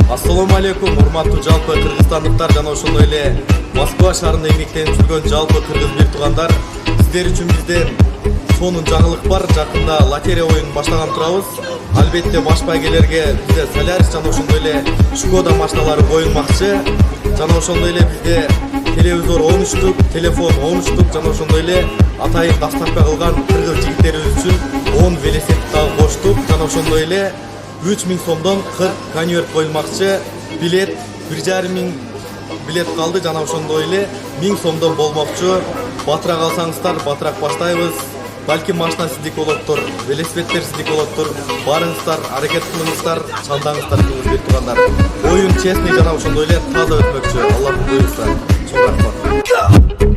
Assalamu алейкум, урматтуу жалпы кыргызстандыктар жана ошондой эле Москва шаарында эмгектенип жүргөн жалпы кыргыз бир туугандар, сиздер үчүн бизден сонун жаңылык бар. Жакында лотерея оюнун баштаган турабыз. Албетте баш байгелерге бизде Солярис жана ошондой эле Шкода машиналары коюлмакчы. Жана ошондой эле бизде телевизор 13 штук, телефон 10 штук жана ошондой эле атайын доставка кылган кыргыз жигиттерибиз үчүн 10 велосипед дагы коштук. Жана ошондой эле 3000 сомдон 40 конверт коюлмакчы. Билет 1500 билет калды жана ошондой эле 1000 сомдон болмокчу. Батыраак алсаңыздар, батыраак баштайбыз. Балким машина сиздики болоттур, велосипедтер сиздики болоттур. Барыңыздар, аракет кылыңыздар, чандаңыздар кыргыз бир туугандар. Оюн честный жана ошондой эле таза өтмөкчү. Аллахтын буйруса. Чоң рахмат.